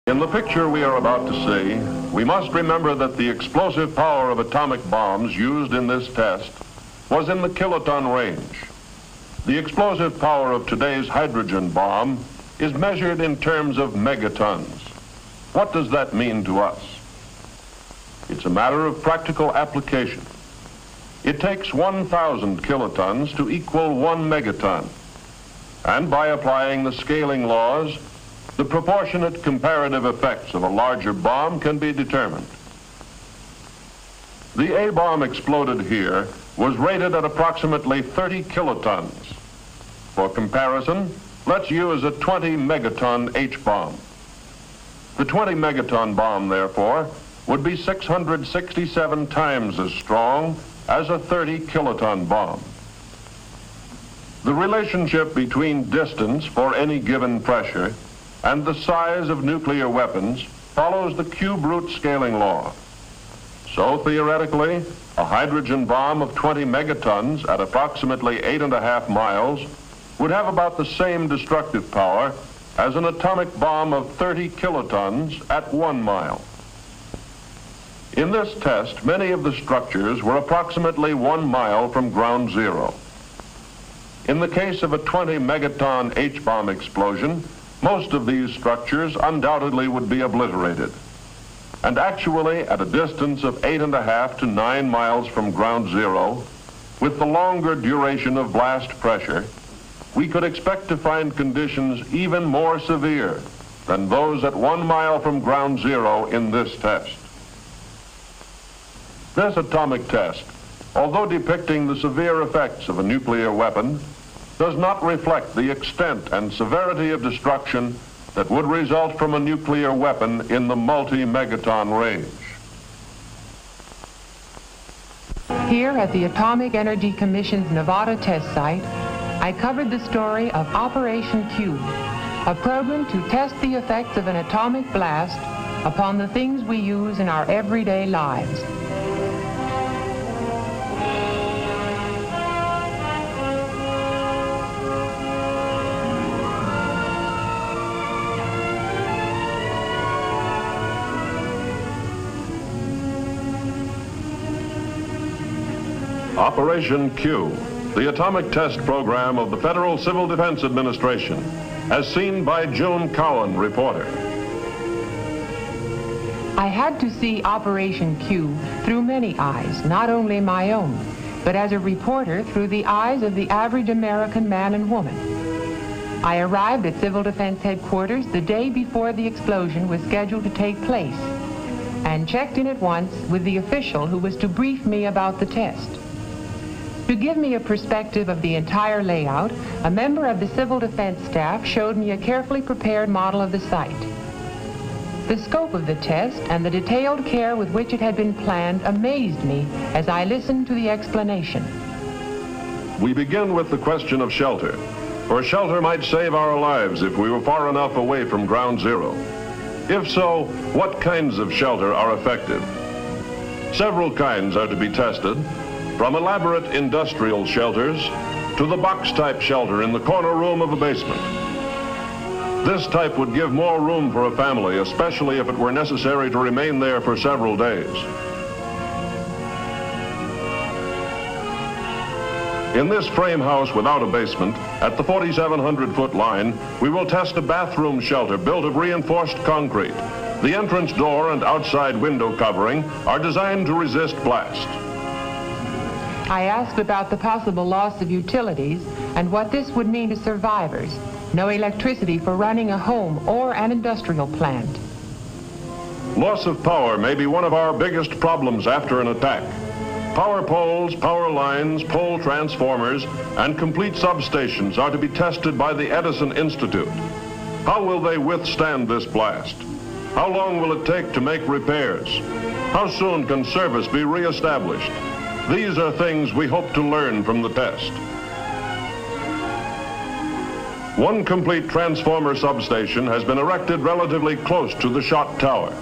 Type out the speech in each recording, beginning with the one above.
In the picture we are about to see, we must remember that the explosive power of atomic bombs used in this test was in the kiloton range. The explosive power of today's hydrogen bomb is measured in terms of megatons. What does that mean to us? It's a matter of practical application. It takes 1,000 kilotons to equal 1 megaton. And by applying the scaling laws, the proportionate comparative effects of a larger bomb can be determined. The A bomb exploded here was rated at approximately 30 kilotons. For comparison, let's use a 20 megaton H bomb. The 20 megaton bomb, therefore, would be 667 times as strong as a 30 kiloton bomb. The relationship between distance for any given pressure and the size of nuclear weapons follows the cube root scaling law. So theoretically, a hydrogen bomb of 20 megatons at approximately 8.5 miles would have about the same destructive power as an atomic bomb of 30 kilotons at 1 mile. In this test, many of the structures were approximately 1 mile from ground zero. In the case of a 20 megaton H-bomb explosion, most of these structures undoubtedly would be obliterated. And actually, at a distance of 8.5 to 9 miles from ground zero, with the longer duration of blast pressure, we could expect to find conditions even more severe than those at 1 mile from ground zero in this test. This atomic test, although depicting the severe effects of a nuclear weapon, does not reflect the extent and severity of destruction that would result from a nuclear weapon in the multi-megaton range. Here at the Atomic Energy Commission's Nevada test site, I covered the story of Operation Q, a program to test the effects of an atomic blast upon the things we use in our everyday lives. Operation Q, the atomic test program of the Federal Civil Defense Administration, as seen by Joan Cowan, reporter. I had to see Operation Q through many eyes, not only my own, but as a reporter through the eyes of the average American man and woman. I arrived at Civil Defense Headquarters the day before the explosion was scheduled to take place, and checked in at once with the official who was to brief me about the test. To give me a perspective of the entire layout, a member of the Civil Defense staff showed me a carefully prepared model of the site. The scope of the test and the detailed care with which it had been planned amazed me as I listened to the explanation. We begin with the question of shelter, for shelter might save our lives if we were far enough away from ground zero. If so, what kinds of shelter are effective? Several kinds are to be tested, from elaborate industrial shelters to the box-type shelter in the corner room of a basement. This type would give more room for a family, especially if it were necessary to remain there for several days. In this frame house without a basement, at the 4,700-foot line, we will test a bathroom shelter built of reinforced concrete. The entrance door and outside window covering are designed to resist blast. I asked about the possible loss of utilities and what this would mean to survivors. No electricity for running a home or an industrial plant. Loss of power may be one of our biggest problems after an attack. Power poles, power lines, pole transformers, and complete substations are to be tested by the Edison Institute. How will they withstand this blast? How long will it take to make repairs? How soon can service be reestablished? These are things we hope to learn from the test. One complete transformer substation has been erected relatively close to the shot tower.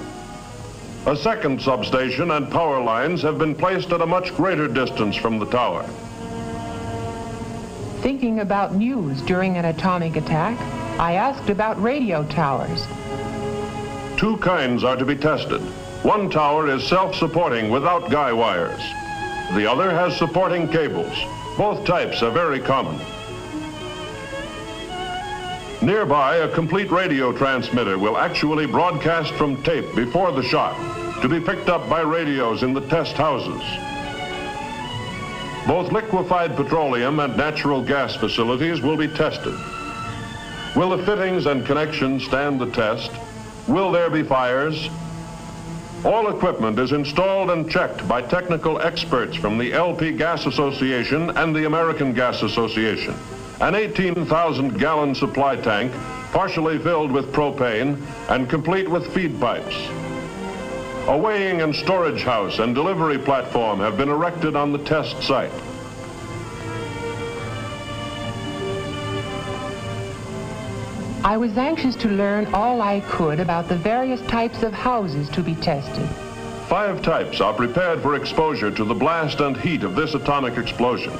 A second substation and power lines have been placed at a much greater distance from the tower. Thinking about news during an atomic attack, I asked about radio towers. Two kinds are to be tested. One tower is self-supporting without guy wires. The other has supporting cables. Both types are very common. Nearby, a complete radio transmitter will actually broadcast from tape before the shot to be picked up by radios in the test houses. Both liquefied petroleum and natural gas facilities will be tested. Will the fittings and connections stand the test? Will there be fires? All equipment is installed and checked by technical experts from the LP Gas Association and the American Gas Association. An 18,000-gallon supply tank, partially filled with propane and complete with feed pipes. A weighing and storage house and delivery platform have been erected on the test site. I was anxious to learn all I could about the various types of houses to be tested. 5 types are prepared for exposure to the blast and heat of this atomic explosion.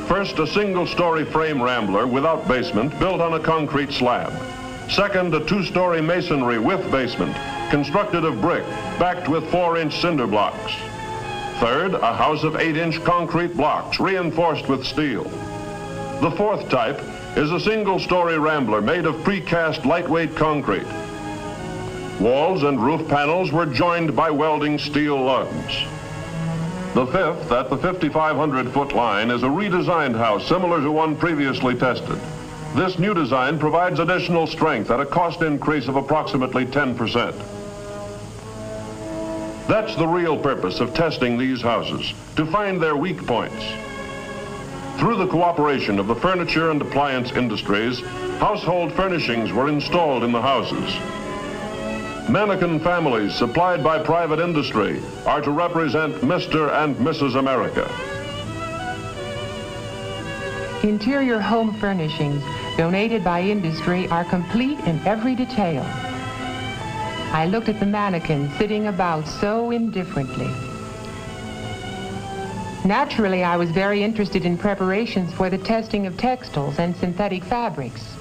First, a single-story frame rambler without basement built on a concrete slab. Second, a 2-story masonry with basement constructed of brick backed with 4-inch cinder blocks. Third, a house of 8-inch concrete blocks reinforced with steel. The 4th type is a single-story rambler made of precast lightweight concrete. Walls and roof panels were joined by welding steel lugs. The 5th, at the 5,500-foot line, is a redesigned house similar to one previously tested. This new design provides additional strength at a cost increase of approximately 10%. That's the real purpose of testing these houses, to find their weak points. Through the cooperation of the furniture and appliance industries, household furnishings were installed in the houses. Mannequin families supplied by private industry are to represent Mr. and Mrs. America. Interior home furnishings donated by industry are complete in every detail. I looked at the mannequins sitting about so indifferently. Naturally, I was very interested in preparations for the testing of textiles and synthetic fabrics.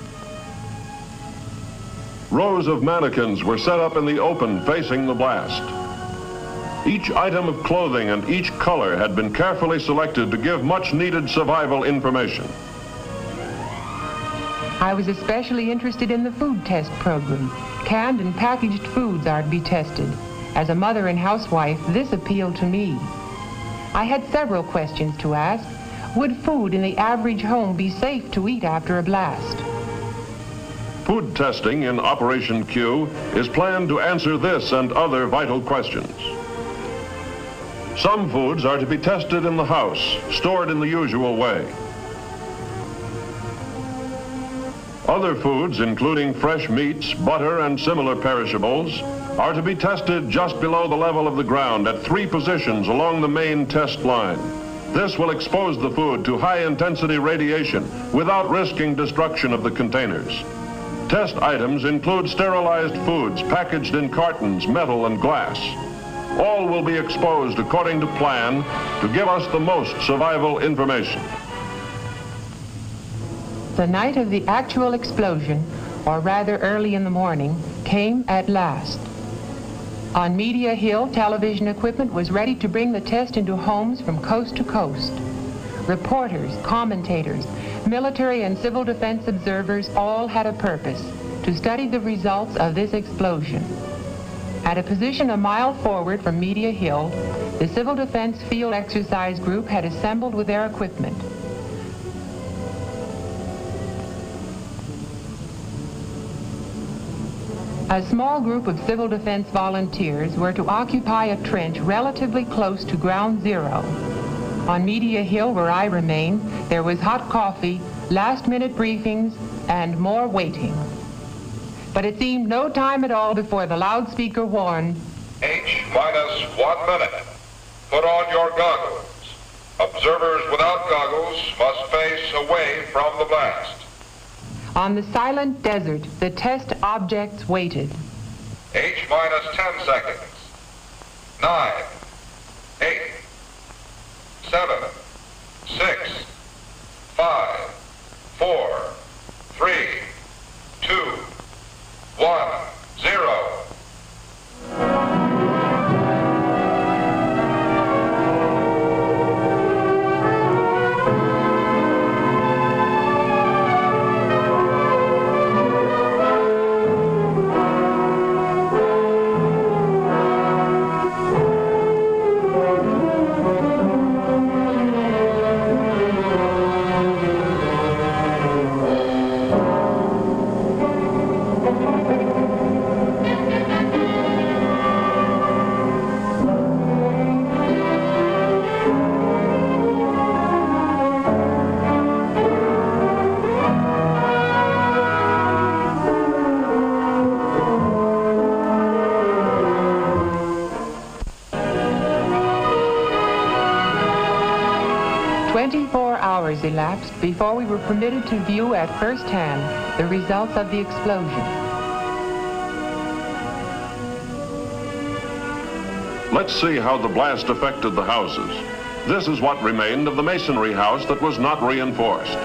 Rows of mannequins were set up in the open facing the blast. Each item of clothing and each color had been carefully selected to give much needed survival information. I was especially interested in the food test program. Canned and packaged foods are to be tested. As a mother and housewife, this appealed to me. I had several questions to ask. Would food in the average home be safe to eat after a blast? Food testing in Operation Q is planned to answer this and other vital questions. Some foods are to be tested in the house, stored in the usual way. Other foods, including fresh meats, butter, and similar perishables, are to be tested just below the level of the ground at 3 positions along the main test line. This will expose the food to high-intensity radiation without risking destruction of the containers. Test items include sterilized foods packaged in cartons, metal, and glass. All will be exposed according to plan to give us the most survival information. The night of the actual explosion, or rather early in the morning, came at last. On Media Hill, television equipment was ready to bring the test into homes from coast to coast. Reporters, commentators, military and civil defense observers all had a purpose: to study the results of this explosion. At a position a mile forward from Media Hill, the Civil Defense Field Exercise Group had assembled with their equipment. A small group of civil defense volunteers were to occupy a trench relatively close to ground zero. On Media Hill, where I remained, there was hot coffee, last-minute briefings, and more waiting. But it seemed no time at all before the loudspeaker warned, H-1 minute. Put on your goggles. Observers without goggles must face away from the blast. On the silent desert, the test objects waited. H-10 seconds. 9, 8, 7, 6, 5, 4, 3, 2, 1, 0. 24 hours elapsed before we were permitted to view at first hand the results of the explosion. Let's see how the blast affected the houses. This is what remained of the masonry house that was not reinforced.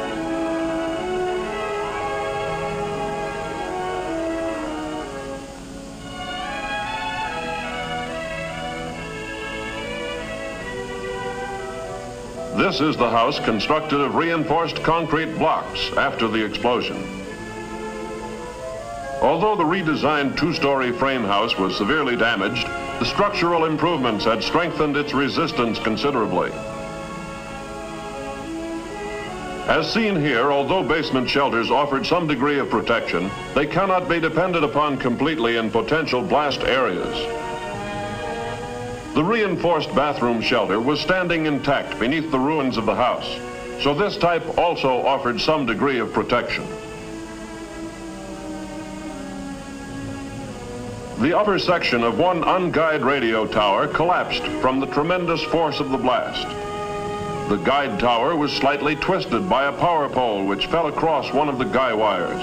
This is the house constructed of reinforced concrete blocks after the explosion. Although the redesigned two-story frame house was severely damaged, the structural improvements had strengthened its resistance considerably. As seen here, although basement shelters offered some degree of protection, they cannot be depended upon completely in potential blast areas. The reinforced bathroom shelter was standing intact beneath the ruins of the house, so this type also offered some degree of protection. The upper section of one unguided radio tower collapsed from the tremendous force of the blast. The guide tower was slightly twisted by a power pole which fell across one of the guy wires.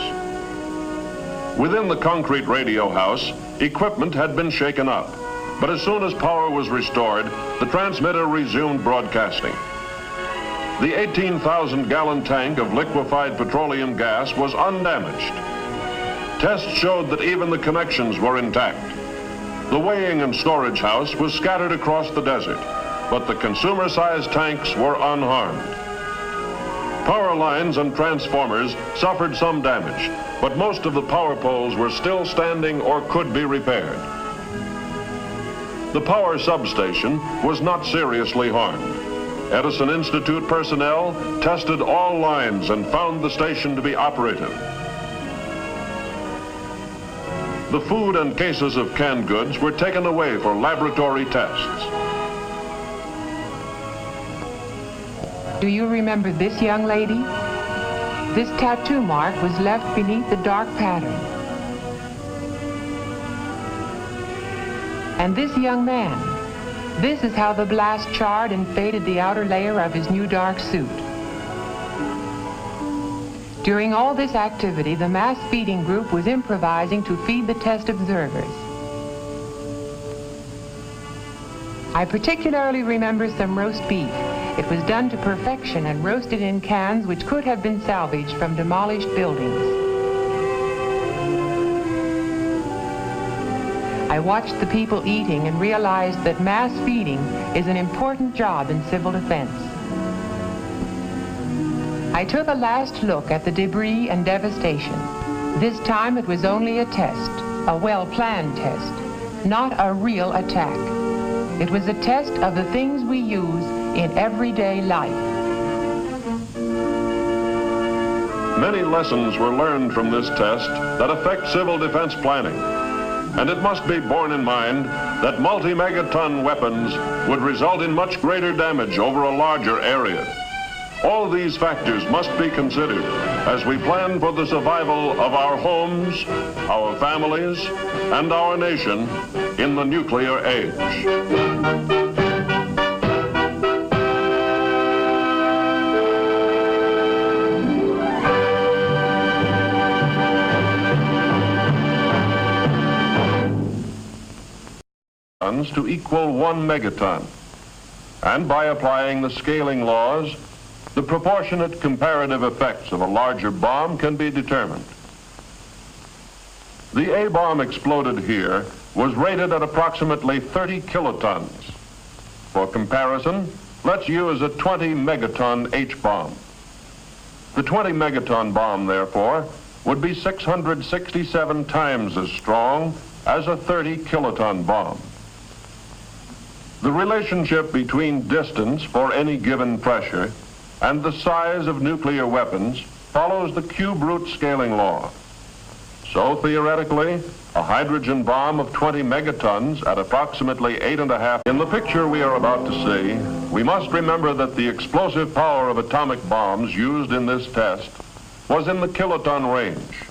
Within the concrete radio house, equipment had been shaken up. But as soon as power was restored, the transmitter resumed broadcasting. The 18,000-gallon tank of liquefied petroleum gas was undamaged. Tests showed that even the connections were intact. The weighing and storage house was scattered across the desert, but the consumer-sized tanks were unharmed. Power lines and transformers suffered some damage, but most of the power poles were still standing or could be repaired. The power substation was not seriously harmed. Edison Institute personnel tested all lines and found the station to be operative. The food and cases of canned goods were taken away for laboratory tests. Do you remember this young lady? This tattoo mark was left beneath the dark pattern. And this young man, this is how the blast charred and faded the outer layer of his new dark suit. During all this activity, the mass feeding group was improvising to feed the test observers. I particularly remember some roast beef. It was done to perfection and roasted in cans which could have been salvaged from demolished buildings. I watched the people eating and realized that mass feeding is an important job in civil defense. I took a last look at the debris and devastation. This time it was only a test, a well-planned test, not a real attack. It was a test of the things we use in everyday life. Many lessons were learned from this test that affect civil defense planning. And it must be borne in mind that multi-megaton weapons would result in much greater damage over a larger area. All these factors must be considered as we plan for the survival of our homes, our families, and our nation in the nuclear age. To equal 1 megaton, and by applying the scaling laws, the proportionate comparative effects of a larger bomb can be determined. The A bomb exploded here was rated at approximately 30 kilotons. For comparison, let's use a 20 megaton H bomb. The 20 megaton bomb, therefore, would be 667 times as strong as a 30 kiloton bomb. The relationship between distance for any given pressure and the size of nuclear weapons follows the cube root scaling law. So theoretically, a hydrogen bomb of 20 megatons at approximately 8.5. In the picture we are about to see, we must remember that the explosive power of atomic bombs used in this test was in the kiloton range.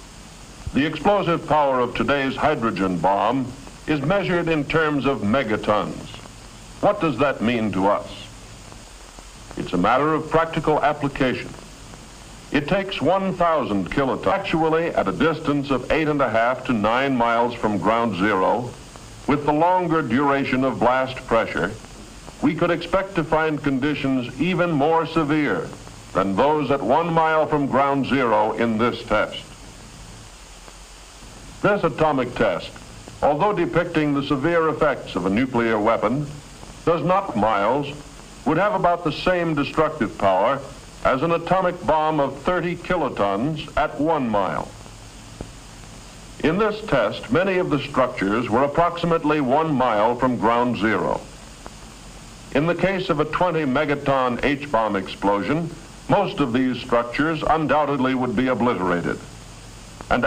The explosive power of today's hydrogen bomb is measured in terms of megatons. What does that mean to us? It It's a matter of practical application. It takes 1,000 kilotons. Actually, at a distance of 8.5 to 9 miles from ground zero, with the longer duration of blast pressure, we could expect to find conditions even more severe than those at 1 mile from ground zero in this test. This atomic test, although depicting the severe effects of a nuclear weapon, does not miles, would have about the same destructive power as an atomic bomb of 30 kilotons at 1 mile. In this test, many of the structures were approximately 1 mile from ground zero. In the case of a 20 megaton H-bomb explosion, most of these structures undoubtedly would be obliterated. And